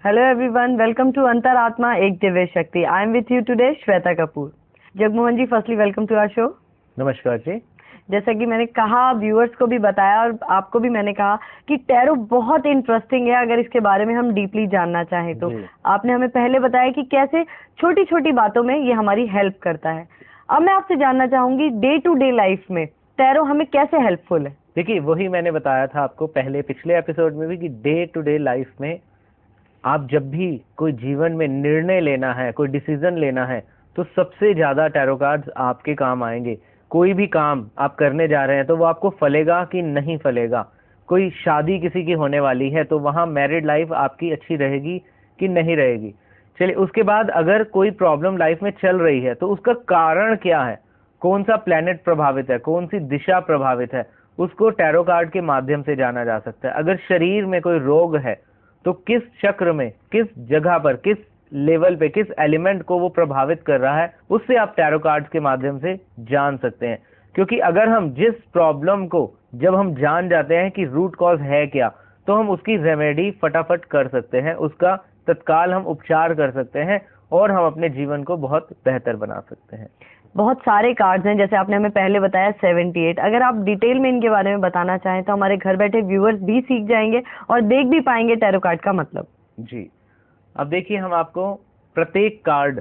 Hello everyone, welcome to Antaratma एक दिव्य शक्ति. I am with you today, Shweta Kapoor. Jagmohan ji, firstly welcome to our show. नमस्कार जी. जैसा कि मैंने कहा, व्यूअर्स को भी बताया और आपको भी मैंने कहा कि टैरो बहुत इंटरेस्टिंग है अगर इसके बारे में हम डीपली जानना चाहें तो. आपने हमें पहले बताया कि कैसे छोटी छोटी बातों में ये हमारी हेल्प करता है. अब मैं आपसे जानना चाहूंगी, डे टू डे लाइफ में टैरो हमें कैसे हेल्पफुल है? देखिए, वही मैंने बताया था आपको पिछले एपिसोड में भी कि डे टू डे लाइफ में आप जब भी कोई जीवन में निर्णय लेना है, कोई डिसीजन लेना है, तो सबसे ज्यादा टैरो कार्ड्स आपके काम आएंगे. कोई भी काम आप करने जा रहे हैं तो वो आपको फलेगा कि नहीं फलेगा. कोई शादी किसी की होने वाली है तो वहां मैरिड लाइफ आपकी अच्छी रहेगी कि नहीं रहेगी. चलिए, उसके बाद अगर कोई प्रॉब्लम लाइफ में चल रही है तो उसका कारण क्या है, कौन सा प्लेनेट प्रभावित है, कौन सी दिशा प्रभावित है, उसको टैरो कार्ड के माध्यम से जाना जा सकता है. अगर शरीर में कोई रोग है तो किस चक्र में, किस जगह पर, किस लेवल पे, किस एलिमेंट को वो प्रभावित कर रहा है, उससे आप टैरो कार्ड्स के माध्यम से जान सकते हैं. क्योंकि अगर हम जिस प्रॉब्लम को जब हम जान जाते हैं कि रूट कॉज है क्या, तो हम उसकी रेमेडी फटाफट कर सकते हैं, उसका तत्काल हम उपचार कर सकते हैं और हम अपने जीवन को बहुत बेहतर बना सकते हैं. बहुत सारे कार्ड्स हैं, जैसे आपने हमें पहले बताया 78. अगर आप डिटेल में इनके बारे में बताना चाहें तो हमारे घर बैठे व्यूअर्स भी सीख जाएंगे और देख भी पाएंगे टैरो कार्ड का मतलब. जी, अब देखिए, हम आपको प्रत्येक कार्ड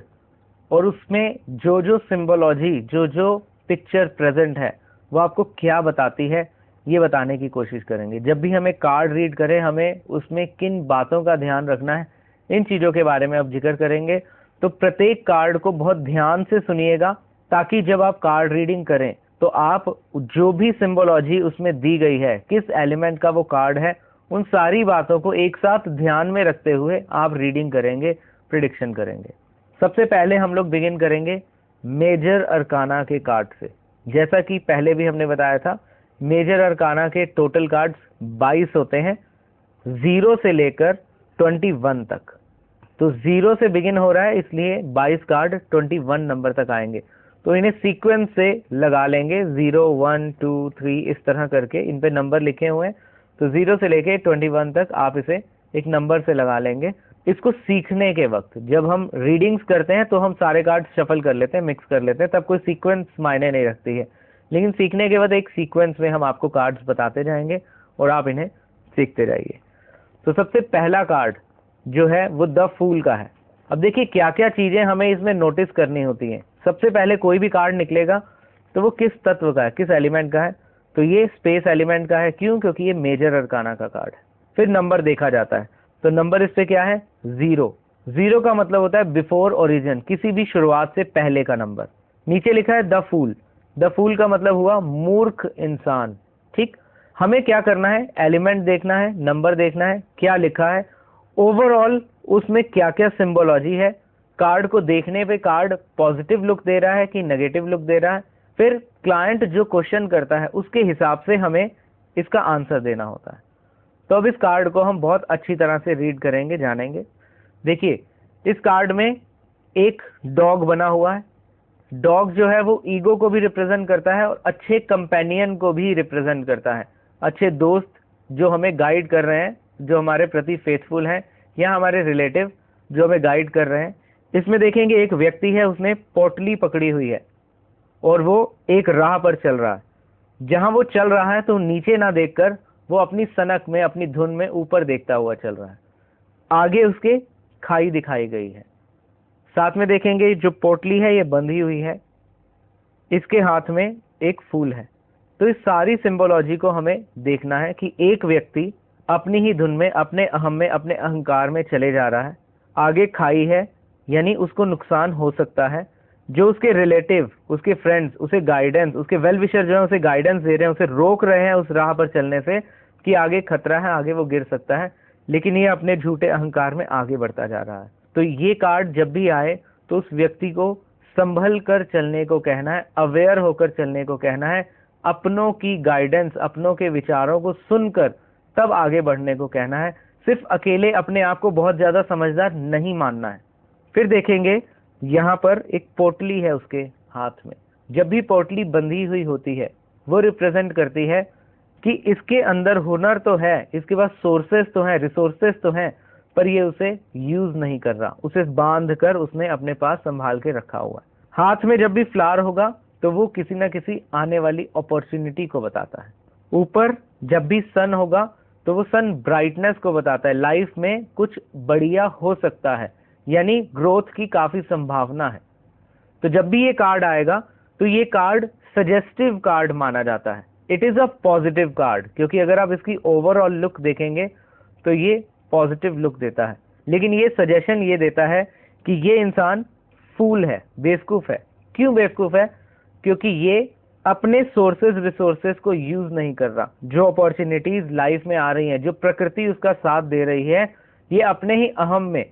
और उसमें जो जो सिंबोलॉजी, जो जो पिक्चर प्रेजेंट है, वो आपको क्या बताती है, ये बताने की कोशिश करेंगे. जब भी हमें कार्ड रीड करें, हमें उसमें किन बातों का ध्यान रखना है, इन चीजों के बारे में अब जिक्र करेंगे. तो प्रत्येक कार्ड को बहुत ध्यान से सुनिएगा, ताकि जब आप कार्ड रीडिंग करें तो आप जो भी सिंबोलॉजी उसमें दी गई है, किस एलिमेंट का वो कार्ड है, उन सारी बातों को एक साथ ध्यान में रखते हुए आप रीडिंग करेंगे, प्रिडिक्शन करेंगे. सबसे पहले हम लोग बिगिन करेंगे मेजर अरकाना के कार्ड से. जैसा कि पहले भी हमने बताया था, मेजर अरकाना के टोटल कार्ड्स 22 होते हैं, 0 से लेकर 21 तक. तो 0 से बिगिन हो रहा है, इसलिए 22 कार्ड 21 नंबर तक आएंगे. तो इन्हें सीक्वेंस से लगा लेंगे, 0 1 2 3 इस तरह करके इन पे नंबर लिखे हुए हैं. तो 0 से लेके 21 तक आप इसे एक नंबर से लगा लेंगे. इसको सीखने के वक्त जब हम रीडिंग्स करते हैं तो हम सारे कार्ड शफल कर लेते हैं, मिक्स कर लेते हैं, तब कोई सीक्वेंस मायने नहीं रखती है. लेकिन सीखने के बाद एक सीक्वेंस में हम आपको कार्ड्स बताते जाएंगे और आप इन्हें सीखते जाइए. तो सबसे पहला कार्ड जो है वो द फूल का है. अब देखिए क्या क्या चीजें हमें इसमें नोटिस करनी होती हैं. सबसे पहले कोई भी कार्ड निकलेगा तो वो किस तत्व का है, किस एलिमेंट का है, तो ये स्पेस एलिमेंट का है. क्यों? क्योंकि ये मेजर अरकाना का कार्ड है. फिर नंबर देखा जाता है, तो नंबर इस पे क्या है? 0. 0 का मतलब होता है बिफोर ओरिजिन, किसी भी शुरुआत से पहले का नंबर. नीचे लिखा है द फूल. द फूल का मतलब हुआ मूर्ख इंसान. ठीक, हमें क्या करना है? एलिमेंट देखना है, नंबर देखना है, क्या लिखा है, ओवरऑल उसमें क्या क्या सिंबोलॉजी है. कार्ड को देखने पे कार्ड पॉजिटिव लुक दे रहा है कि नेगेटिव लुक दे रहा है. फिर क्लाइंट जो क्वेश्चन करता है उसके हिसाब से हमें इसका आंसर देना होता है. तो अब इस कार्ड को हम बहुत अच्छी तरह से रीड करेंगे, जानेंगे. देखिए, इस कार्ड में एक डॉग बना हुआ है. डॉग जो है वो ईगो को भी रिप्रेजेंट करता है और अच्छे कंपेनियन को भी रिप्रेजेंट करता है. अच्छे दोस्त जो हमें गाइड कर रहे हैं, जो हमारे प्रति फेथफुल हैं, या हमारे रिलेटिव जो हमें गाइड कर रहे हैं. इसमें देखेंगे एक व्यक्ति है, उसने पोटली पकड़ी हुई है और वो एक राह पर चल रहा है. जहां वो चल रहा है तो नीचे ना देखकर वो अपनी सनक में, अपनी धुन में ऊपर देखता हुआ चल रहा है. आगे उसके खाई दिखाई गई है. साथ में देखेंगे जो पोटली है ये बंधी हुई है, इसके हाथ में एक फूल है. तो इस सारी सिंबोलॉजी को हमें देखना है कि एक व्यक्ति अपनी ही धुन में, अपने अहम में, अपने अहंकार में चले जा रहा है. आगे खाई है, यानी उसको नुकसान हो सकता है. जो उसके रिलेटिव, उसके फ्रेंड्स उसे गाइडेंस, उसके वेल विशर जो है उसे गाइडेंस दे रहे हैं, उसे रोक रहे हैं उस राह पर चलने से कि आगे खतरा है, आगे वो गिर सकता है. लेकिन ये अपने झूठे अहंकार में आगे बढ़ता जा रहा है. तो ये कार्ड जब भी आए तो उस व्यक्ति को संभल कर चलने को कहना है, अवेयर होकर चलने को कहना है, अपनों की गाइडेंस, अपनों के विचारों को सुनकर तब आगे बढ़ने को कहना है. सिर्फ अकेले अपने आप को बहुत ज्यादा समझदार नहीं मानना है. फिर देखेंगे यहाँ पर एक पोटली है उसके हाथ में. जब भी पोटली बंधी हुई होती है वो रिप्रेजेंट करती है कि इसके अंदर हुनर तो है, इसके पास सोर्सेस तो हैं, रिसोर्सेस तो हैं, पर ये उसे यूज नहीं कर रहा, उसे बांध कर उसने अपने पास संभाल के रखा हुआ है। हाथ में जब भी फ्लावर होगा तो वो किसी ना किसी आने वाली अपॉर्चुनिटी को बताता है। ऊपर जब भी सन होगा तो वो सन ब्राइटनेस को बताता है, लाइफ में कुछ बढ़िया हो सकता है, यानी ग्रोथ की काफी संभावना है। तो जब भी ये कार्ड आएगा तो ये कार्ड सजेस्टिव कार्ड माना जाता है। It is a positive card, क्योंकि अगर आप इसकी ओवरऑल लुक देखेंगे तो ये पॉजिटिव लुक देता है, लेकिन ये सजेशन ये देता है कि ये इंसान फूल है, बेवकूफ है। क्यों बेवकूफ है? क्योंकि ये अपने सोर्सेज रिसोर्सेज को यूज नहीं कर रहा। जो अपॉर्चुनिटीज लाइफ में आ रही हैं, जो प्रकृति उसका साथ दे रही है, ये अपने ही अहम में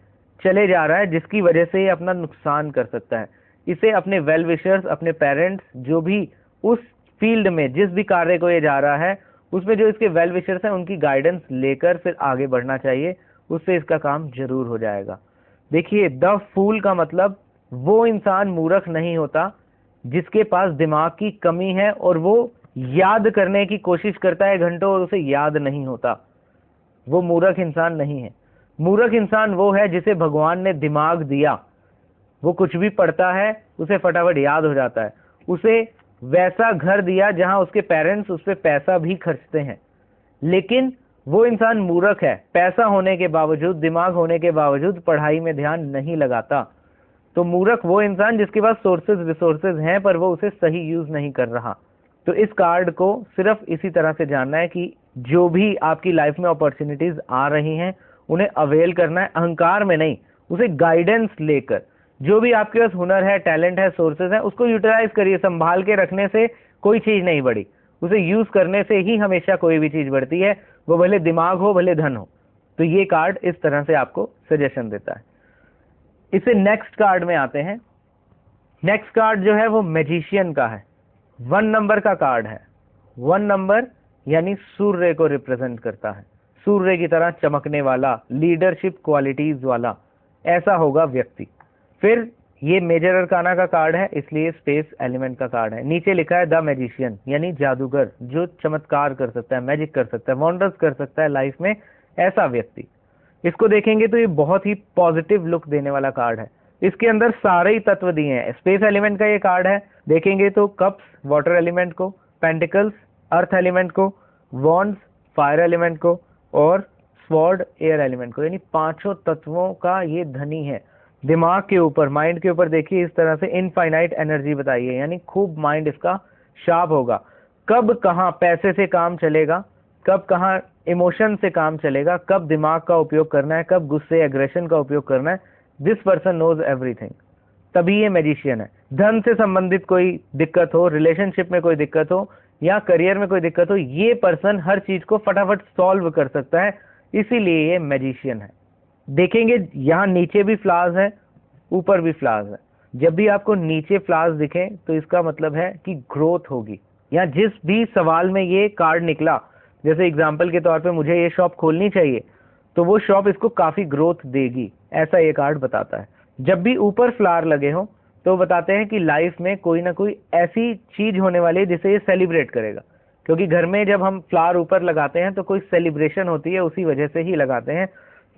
चले जा रहा है, जिसकी वजह से ये अपना नुकसान कर सकता है। इसे अपने वेल विशर्स, अपने पेरेंट्स, जो भी उस फील्ड में जिस भी कार्य को ये जा रहा है उसमें जो इसके वेल विशर्स हैं उनकी गाइडेंस लेकर फिर आगे बढ़ना चाहिए, उससे इसका काम जरूर हो जाएगा। देखिए, द फूल का मतलब वो इंसान मूर्ख नहीं होता जिसके पास दिमाग की कमी है और वो याद करने की कोशिश करता है घंटों और उसे याद नहीं होता। वो मूर्ख इंसान नहीं है। मूर्ख इंसान वो है जिसे भगवान ने दिमाग दिया, वो कुछ भी पढ़ता है उसे फटाफट याद हो जाता है। उसे वैसा घर दिया जहां उसके पेरेंट्स उस पर पैसा भी खर्चते हैं, लेकिन वो इंसान मूर्ख है। पैसा होने के बावजूद, दिमाग होने के बावजूद पढ़ाई में ध्यान नहीं लगाता। तो मूर्ख वो इंसान जिसके पास सोर्सेज रिसोर्सेज हैं पर वो उसे सही यूज नहीं कर रहा। तो इस कार्ड को सिर्फ इसी तरह से जानना है कि जो भी आपकी लाइफ में अपॉर्चुनिटीज आ रही हैं उन्हें अवेल करना है, अहंकार में नहीं, उसे गाइडेंस लेकर। जो भी आपके पास हुनर है, टैलेंट है, सोर्सेज है, उसको यूटिलाइज करिए। संभाल के रखने से कोई चीज नहीं बढ़ी, उसे यूज करने से ही हमेशा कोई भी चीज बढ़ती है, वो भले दिमाग हो भले धन हो। तो ये कार्ड इस तरह से आपको सजेशन देता है। इसे नेक्स्ट कार्ड में आते हैं। नेक्स्ट कार्ड जो है वो मैजिशियन का है, 1 नंबर का कार्ड है। 1 नंबर यानी सूर्य को रिप्रेजेंट करता है, सूर्य की तरह चमकने वाला, लीडरशिप क्वालिटीज वाला, ऐसा होगा व्यक्ति। फिर ये मेजर अरकाना का कार्ड है, इसलिए स्पेस एलिमेंट का कार्ड है। नीचे लिखा है द मैजिशियन, यानी जादूगर, जो चमत्कार कर सकता है, मैजिक कर सकता है, वंडर्स कर सकता है लाइफ में, ऐसा व्यक्ति। इसको देखेंगे तो ये बहुत ही पॉजिटिव लुक देने वाला कार्ड है। इसके अंदर सारे ही तत्व दिए हैं। स्पेस एलिमेंट का ये कार्ड है, देखेंगे तो कप्स वाटर एलिमेंट को, पेंटिकल्स अर्थ एलिमेंट को, वॉन्ड्स फायर एलिमेंट को और स्वॉर्ड एयर एलिमेंट को, यानी 5 तत्वों का ये धनी है। दिमाग के ऊपर, माइंड के ऊपर देखिए इस तरह से इनफाइनाइट एनर्जी बताई है, यानी खूब माइंड इसका शार्प होगा। कब कहाँ पैसे से काम चलेगा, कब कहाँ इमोशन से काम चलेगा, कब दिमाग का उपयोग करना है, कब गुस्से एग्रेशन का उपयोग करना है, दिस पर्सन नोज एवरीथिंग। तभी ये मैजिशियन है। धन से संबंधित कोई दिक्कत हो, रिलेशनशिप में कोई दिक्कत हो या करियर में कोई दिक्कत हो, ये पर्सन हर चीज को फटाफट सॉल्व कर सकता है, इसीलिए ये मैजिशियन है। देखेंगे यहाँ नीचे भी फ्लावर्स है, ऊपर भी फ्लावर्स है। जब भी आपको नीचे फ्लावर्स दिखें तो इसका मतलब है कि ग्रोथ होगी। या जिस भी सवाल में ये कार्ड निकला, जैसे एग्जाम्पल के तौर पे मुझे ये शॉप खोलनी चाहिए, तो वो शॉप इसको काफी ग्रोथ देगी, ऐसा ये कार्ड बताता है। जब भी ऊपर फ्लावर लगे हो तो बताते हैं कि लाइफ में कोई ना कोई ऐसी चीज होने वाली है जिसे ये सेलिब्रेट करेगा, क्योंकि घर में जब हम फ्लावर ऊपर लगाते हैं तो कोई सेलिब्रेशन होती है, उसी वजह से ही लगाते हैं।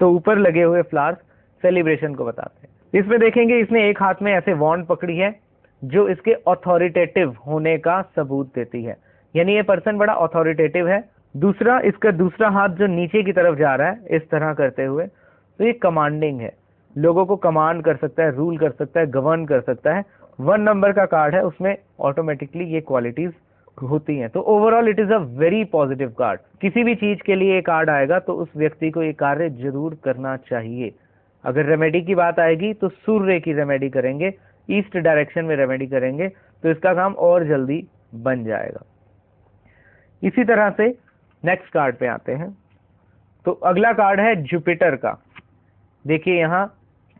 तो ऊपर लगे हुए फ्लावर्स सेलिब्रेशन को बताते हैं। इसमें देखेंगे इसने एक हाथ में ऐसे वॉन्ड पकड़ी है जो इसके ऑथोरिटेटिव होने का सबूत देती है, यानी ये पर्सन बड़ा ऑथोरिटेटिव है। दूसरा, इसका दूसरा हाथ जो नीचे की तरफ जा रहा है इस तरह करते हुए, तो ये कमांडिंग है, लोगों को कमांड कर सकता है, रूल कर सकता है, गवर्न कर सकता है। 1 नंबर का कार्ड है, उसमें ऑटोमेटिकली ये क्वालिटीज होती हैं। तो overall it is a very positive card. किसी भी चीज के लिए ये कार्ड आएगा तो उस व्यक्ति को ये कार्य जरूर करना चाहिए। अगर रेमेडी की बात आएगी तो सूर्य की रेमेडी करेंगे, ईस्ट डायरेक्शन में रेमेडी करेंगे तो इसका काम और जल्दी बन जाएगा। इसी तरह से नेक्स्ट कार्ड पे आते हैं। तो अगला कार्ड है जुपिटर का। देखिए यहाँ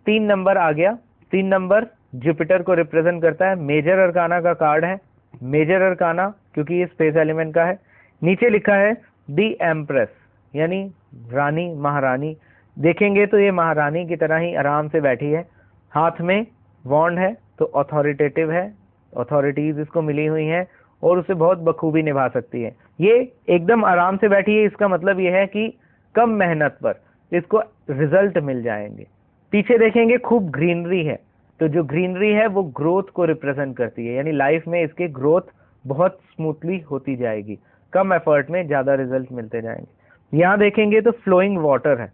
3 नंबर आ गया। 3 नंबर जुपिटर को रिप्रेजेंट करता है। मेजर अरकाना का कार्ड है। मेजर अरकाना क्योंकि ये स्पेस एलिमेंट का है। नीचे लिखा है दी एम्प्रेस, यानी रानी, महारानी। देखेंगे तो ये महारानी की तरह ही आराम से बैठी है, हाथ में वॉन्ड है, तो अथॉरिटेटिव है, अथॉरिटीज इसको मिली हुई हैं और उसे बहुत बखूबी निभा सकती है। ये एकदम आराम से बैठी है, इसका मतलब ये है कि कम मेहनत पर, इसको रिजल्ट मिल जाएंगे। पीछे देखेंगे खूब ग्रीनरी है, तो जो ग्रीनरी है वो ग्रोथ को रिप्रेजेंट करती है, यानी लाइफ में इसके ग्रोथ बहुत स्मूथली होती जाएगी, कम एफर्ट में ज्यादा रिजल्ट मिलते जाएंगे। यहाँ देखेंगे तो फ्लोइंग वाटर है,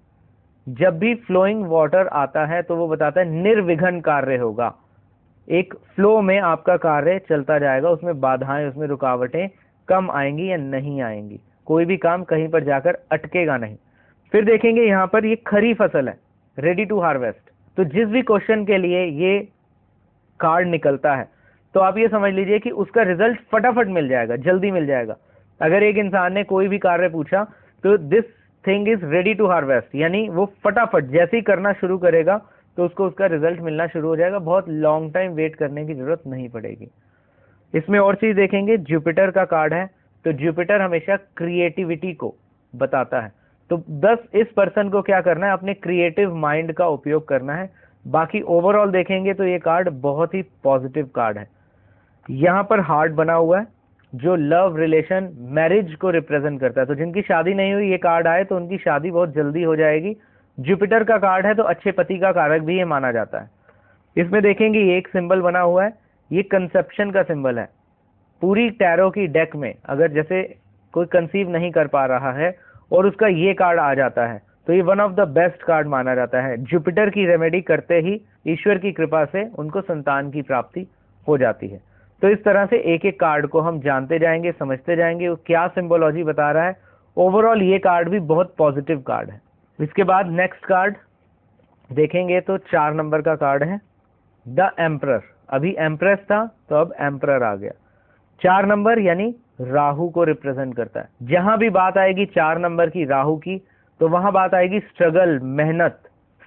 जब भी फ्लोइंग वाटर आता है तो वो बताता है निर्विघ्न कार्य होगा, एक फ्लो में आपका कार्य चलता जाएगा, उसमें बाधाएं, उसमें रुकावटें कम आएंगी या नहीं आएंगी, कोई भी काम कहीं पर जाकर अटकेगा नहीं। फिर देखेंगे यहाँ पर ये खरी फसल है, रेडी टू हार्वेस्ट, तो जिस भी क्वेश्चन के लिए ये कार्ड निकलता है तो आप ये समझ लीजिए कि उसका रिजल्ट फटाफट मिल जाएगा, जल्दी मिल जाएगा। अगर एक इंसान ने कोई भी कार्य पूछा तो this thing is ready to harvest, यानी वो फटाफट जैसे ही करना शुरू करेगा तो उसको उसका रिजल्ट मिलना शुरू हो जाएगा, बहुत लॉन्ग टाइम वेट करने की जरूरत नहीं पड़ेगी। इसमें और चीज देखेंगे, जुपिटर का कार्ड है, तो जुपिटर हमेशा क्रिएटिविटी को बताता है, तो बस इस पर्सन को क्या करना है, अपने क्रिएटिव माइंड का उपयोग करना है। बाकी ओवरऑल देखेंगे तो ये कार्ड बहुत ही पॉजिटिव कार्ड है। यहाँ पर हार्ट बना हुआ है जो लव रिलेशन मैरिज को रिप्रेजेंट करता है, तो जिनकी शादी नहीं हुई ये कार्ड आए तो उनकी शादी बहुत जल्दी हो जाएगी। जुपिटर का कार्ड है तो अच्छे पति का कारक भी ये माना जाता है। इसमें देखेंगे ये एक सिंबल बना हुआ है, ये कंसेप्शन का सिंबल है। पूरी टैरो की डेक में अगर जैसे कोई कंसीव नहीं कर पा रहा है और उसका ये कार्ड आ जाता है तो ये one of the best card माना जाता है। जुपिटर की रेमेडी करते ही ईश्वर की कृपा से उनको संतान की प्राप्ति हो जाती है। तो इस तरह से एक एक कार्ड को हम जानते जाएंगे, समझते जाएंगे वो क्या सिंबोलॉजी बता रहा है। ओवरऑल ये कार्ड भी बहुत पॉजिटिव कार्ड है। इसके बाद नेक्स्ट कार्ड देखेंगे तो 4 नंबर का कार्ड है द एम्परर। अभी एम्प्रेस था तो अब एम्परर आ गया। 4 नंबर यानी राहु को रिप्रेजेंट करता है। जहां भी बात आएगी 4 नंबर की राहु की तो वहां बात आएगी स्ट्रगल, मेहनत,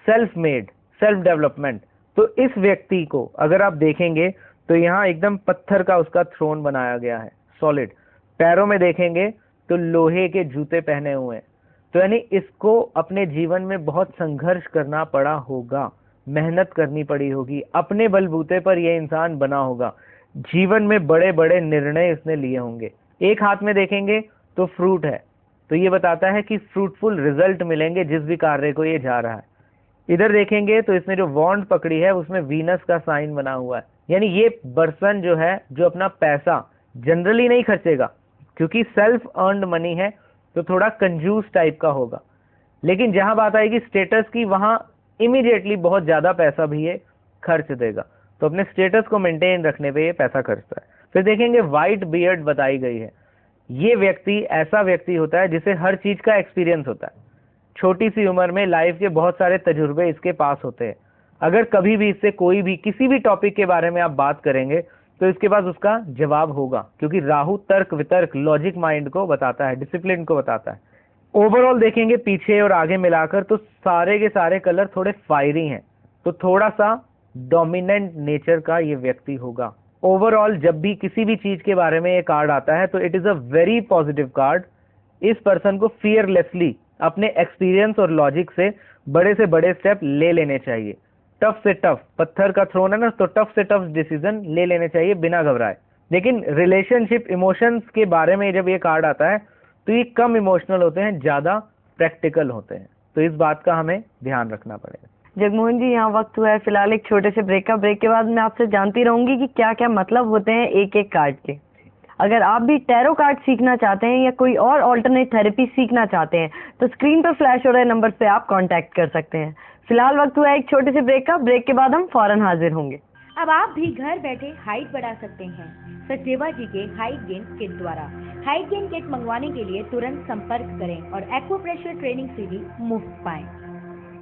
सेल्फ मेड, सेल्फ डेवलपमेंट। तो इस व्यक्ति को अगर आप देखेंगे तो यहाँ एकदम पत्थर का उसका थ्रोन बनाया गया है, सॉलिड। पैरों में देखेंगे तो लोहे के जूते पहने हुए हैं, तो यानी इसको अपने जीवन में बहुत संघर्ष करना पड़ा होगा, मेहनत करनी पड़ी होगी, अपने बलबूते पर यह इंसान बना होगा, जीवन में बड़े बड़े निर्णय इसने लिए होंगे। एक हाथ में देखेंगे तो फ्रूट है, तो ये बताता है कि फ्रूटफुल रिजल्ट मिलेंगे जिस भी कार्य को ये जा रहा है। इधर देखेंगे तो इसने जो वॉन्ड पकड़ी है उसमें वीनस का साइन बना हुआ है, यानी ये पर्सन जो है जो अपना पैसा जनरली नहीं खर्चेगा, क्योंकि सेल्फ अर्न्ड मनी है तो थोड़ा कंजूस टाइप का होगा, लेकिन जहां बात आएगी स्टेटस की वहां इमीडिएटली बहुत ज्यादा पैसा भी ये खर्च देगा, तो अपने स्टेटस को मेंटेन रखने पे ये पैसा खर्चता है। फिर देखेंगे व्हाइट बियर्ड बताई गई है। ये व्यक्ति ऐसा व्यक्ति होता है जिसे हर चीज का एक्सपीरियंस होता है, छोटी सी उम्र में लाइफ के बहुत सारे तजुर्बे इसके पास होते हैं। अगर कभी भी इससे कोई भी किसी भी टॉपिक के बारे में आप बात करेंगे तो इसके पास उसका जवाब होगा, क्योंकि राहु तर्क वितर्क लॉजिक माइंड को बताता है, डिसिप्लिन को बताता है। ओवरऑल देखेंगे पीछे और आगे मिलाकर तो सारे के सारे कलर थोड़े फायरी हैं, तो थोड़ा सा डोमिनेंट नेचर का ये व्यक्ति होगा। ओवरऑल जब भी किसी भी चीज के बारे में ये कार्ड आता है तो it is a very positive card. इस पर्सन को फियरलेसली अपने एक्सपीरियंस और लॉजिक से बड़े स्टेप ले लेने चाहिए। टफ से टफ, पत्थर का थ्रोन है ना, तो टफ से टफ डिसीजन ले लेने चाहिए बिना घबराए। लेकिन रिलेशनशिप इमोशंस के बारे में जब ये कार्ड आता है तो ये कम इमोशनल होते हैं, ज्यादा प्रैक्टिकल होते हैं, तो इस बात का हमें ध्यान रखना पड़ेगा। जगमोहन जी, यहाँ वक्त हुआ है फिलहाल एक छोटे से ब्रेक का। ब्रेक के बाद मैं आपसे जानती रहूंगी कि क्या क्या मतलब होते हैं एक एक कार्ड के। अगर आप भी टैरो कार्ड सीखना चाहते हैं या कोई और ऑल्टरनेट थेरेपी सीखना चाहते हैं तो स्क्रीन पर फ्लैश हो रहे नंबर पे आप कांटेक्ट कर सकते हैं। फिलहाल वक्त हुआ है एक छोटे से ब्रेक का। ब्रेक के बाद हम फौरन हाजिर होंगे। अब आप भी घर बैठे हाइट बढ़ा सकते हैं सचदेवा जी के हाइट गेन किट द्वारा। हाइट गेन किट मंगवाने के लिए तुरंत संपर्क करें और एक्वाप्रेशर ट्रेनिंग सीडी मुफ्त पाएं।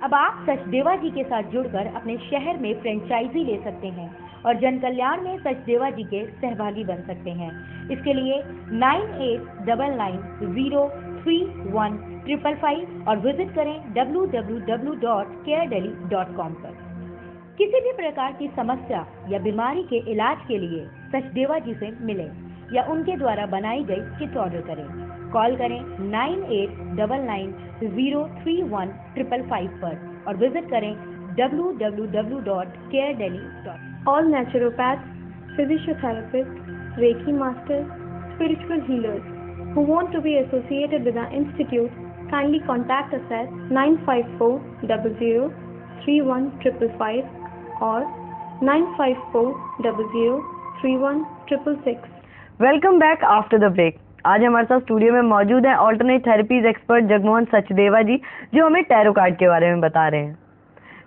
अब आप सचदेवा जी के साथ जुड़कर अपने शहर में फ्रेंचाइजी ले सकते हैं और जन कल्याण में सचदेवा जी के सहभागी बन सकते हैं। इसके लिए 9899031555 और विजिट करें www.caredelhi.com पर। किसी भी प्रकार की समस्या या बीमारी के इलाज के लिए सचदेवा जी से मिलें या उनके द्वारा बनाई गई किट ऑर्डर करें। कॉल करें 9899031555 पर और विजिट करें www.caredelhi.com। All naturopaths, physiotherapists, Reiki masters, spiritual healers who want to be associated with our institute Kindly contact us at 954003155 or 954003166. Welcome back after the break. आज हमारे साथ स्टूडियो में मौजूद हैं alternate therapies expert Jagmohan Sachdeva ji, जो हमें tarot card के बारे में बता रहे हैं।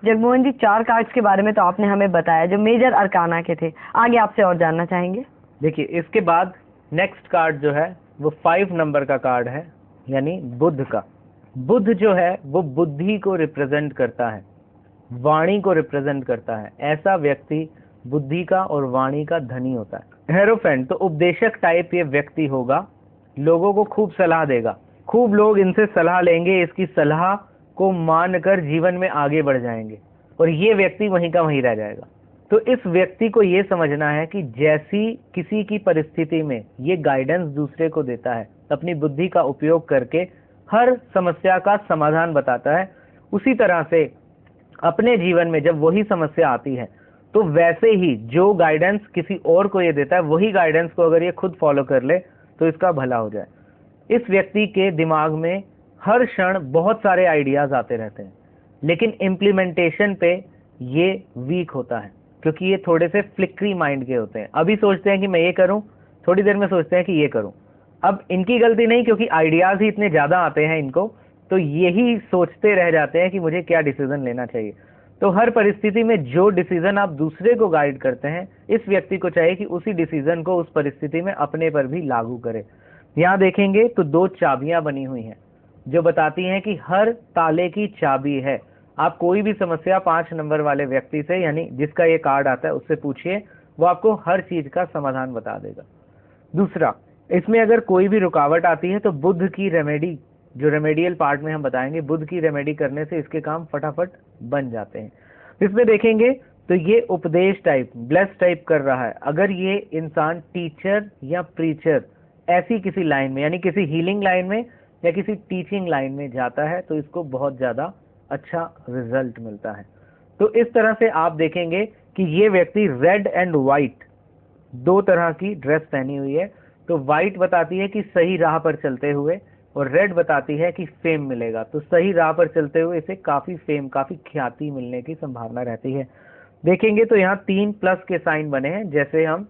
जगमोहन जी, 4 कार्ड्स के बारे में तो आपने हमें बताया जो मेजर अरकाना के थे, आगे आपसे और जानना चाहेंगे। देखिए, इसके बाद नेक्स्ट कार्ड जो है वो 5 नंबर का कार्ड है, यानी बुध का। बुध जो है वो बुद्धि को रिप्रेजेंट करता है, वाणी को रिप्रेजेंट करता है। ऐसा व्यक्ति बुद्धि का और वाणी का धनी होता है। हेरोफेंट तो उपदेशक टाइप ये व्यक्ति होगा, लोगों को खूब सलाह देगा, खूब लोग इनसे सलाह लेंगे, इसकी सलाह को मानकर जीवन में आगे बढ़ जाएंगे और ये व्यक्ति वहीं का वहीं रह जाएगा। तो इस व्यक्ति को ये समझना है कि जैसी किसी की परिस्थिति में ये गाइडेंस दूसरे को देता है, अपनी बुद्धि का उपयोग करके हर समस्या का समाधान बताता है, उसी तरह से अपने जीवन में जब वही समस्या आती है तो वैसे ही जो गाइडेंस किसी और को ये देता है, वही गाइडेंस को अगर ये खुद फॉलो कर ले तो इसका भला हो जाए। इस व्यक्ति के दिमाग में हर क्षण बहुत सारे आइडियाज आते रहते हैं, लेकिन इम्प्लीमेंटेशन पे ये वीक होता है, क्योंकि ये थोड़े से फ्लिकरी माइंड के होते हैं। अभी सोचते हैं कि मैं ये करूं, थोड़ी देर में सोचते हैं कि ये करूं। अब इनकी गलती नहीं, क्योंकि आइडियाज ही इतने ज्यादा आते हैं इनको, तो यही सोचते रह जाते हैं कि मुझे क्या डिसीजन लेना चाहिए। तो हर परिस्थिति में जो डिसीजन आप दूसरे को गाइड करते हैं, इस व्यक्ति को चाहिए कि उसी डिसीजन को उस परिस्थिति में अपने पर भी लागू करे। यहाँ देखेंगे तो 2 चाबियां बनी हुई हैं जो बताती हैं कि हर ताले की चाबी है। आप कोई भी समस्या 5 नंबर वाले व्यक्ति से, यानी जिसका ये कार्ड आता है, उससे पूछिए, वो आपको हर चीज का समाधान बता देगा। दूसरा, इसमें अगर कोई भी रुकावट आती है तो बुध की रेमेडी, जो रेमेडियल पार्ट में हम बताएंगे, बुध की रेमेडी करने से इसके काम फटाफट बन जाते हैं। इसमें देखेंगे तो ये उपदेश टाइप, ब्लेस टाइप कर रहा है। अगर ये इंसान टीचर या प्रीचर ऐसी किसी लाइन में, यानी किसी हीलिंग लाइन में या किसी टीचिंग लाइन में जाता है तो इसको बहुत ज्यादा अच्छा रिजल्ट मिलता है। तो इस तरह से आप देखेंगे कि ये व्यक्ति रेड एंड व्हाइट 2 तरह की ड्रेस पहनी हुई है। तो व्हाइट बताती है कि सही राह पर चलते हुए, और रेड बताती है कि फेम मिलेगा। तो सही राह पर चलते हुए इसे काफी फेम, काफी ख्याति मिलने की संभावना रहती है। देखेंगे तो यहाँ 3+ के साइन बने हैं, जैसे हम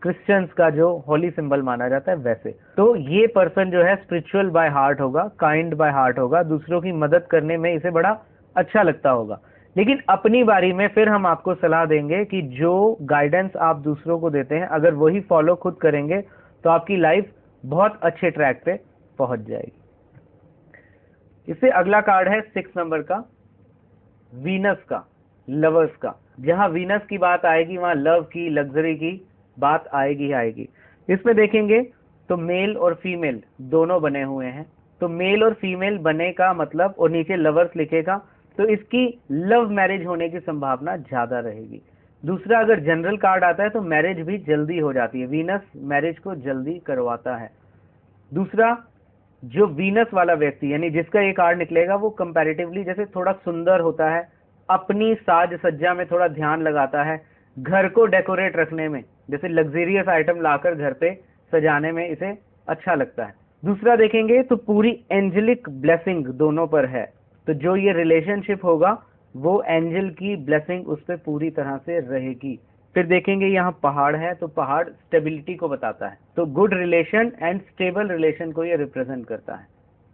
क्रिश्चियंस का जो होली सिंबल माना जाता है वैसे। तो ये पर्सन जो है स्पिरिचुअल बाय हार्ट होगा, काइंड बाय हार्ट होगा, दूसरों की मदद करने में इसे बड़ा अच्छा लगता होगा। लेकिन अपनी बारी में फिर हम आपको सलाह देंगे कि जो गाइडेंस आप दूसरों को देते हैं, अगर वही फॉलो खुद करेंगे तो आपकी लाइफ बहुत अच्छे ट्रैक पे पहुंच जाएगी। इससे अगला कार्ड है 6 नंबर का, वीनस का, लवर्स का। जहां वीनस की बात आएगी वहां लव की, लग्जरी की बात आएगी ही आएगी। इसमें देखेंगे तो मेल और फीमेल दोनों बने हुए हैं। तो मेल और फीमेल बने का मतलब, और नीचे लवर्स लिखेगा, तो इसकी लव मैरिज होने की संभावना ज्यादा रहेगी। दूसरा, अगर जनरल कार्ड आता है तो मैरिज भी जल्दी हो जाती है, वीनस मैरिज को जल्दी करवाता है। दूसरा, जो वीनस वाला व्यक्ति, यानी जिसका ये कार्ड निकलेगा, वो कंपैरेटिवली जैसे थोड़ा सुंदर होता है, अपनी साज सज्जा में थोड़ा ध्यान लगाता है, घर को डेकोरेट रखने में, जैसे लग्जरियस आइटम लाकर घर पे सजाने में इसे अच्छा लगता है। दूसरा देखेंगे तो पूरी एंजेलिक ब्लेसिंग दोनों पर है। तो जो ये रिलेशनशिप होगा वो एंजल की ब्लेसिंग उस पर पूरी तरह से रहेगी। फिर देखेंगे यहाँ पहाड़ है, तो पहाड़ स्टेबिलिटी को बताता है, तो good relation and stable relation को ये रिप्रेजेंट करता है।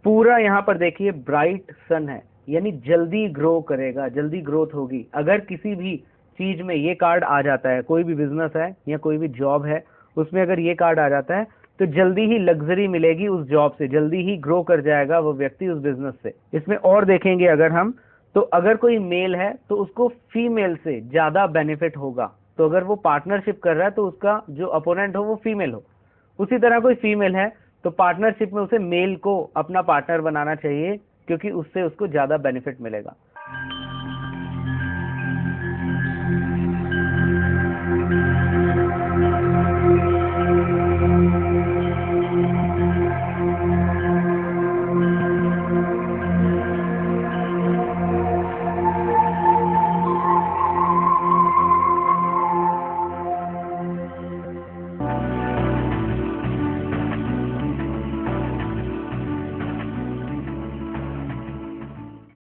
पूरा यहाँ पर देखिए ब्राइट सन है, यानी जल्दी ग्रो करेगा, जल्दी ग्रोथ होगी। अगर किसी भी चीज में ये कार्ड आ जाता है, कोई भी बिजनेस है या कोई भी जॉब है, उसमें अगर ये कार्ड आ जाता है तो जल्दी ही लग्जरी मिलेगी उस जॉब से, जल्दी ही ग्रो कर जाएगा वो व्यक्ति उस बिजनेस से। इसमें और देखेंगे अगर हम, तो अगर कोई मेल है तो उसको फीमेल से ज्यादा बेनिफिट होगा। तो अगर वो पार्टनरशिप कर रहा है तो उसका जो अपोनेंट हो वो फीमेल हो। उसी तरह कोई फीमेल है तो पार्टनरशिप में उसे मेल को अपना पार्टनर बनाना चाहिए, क्योंकि उससे उसको ज्यादा बेनिफिट मिलेगा।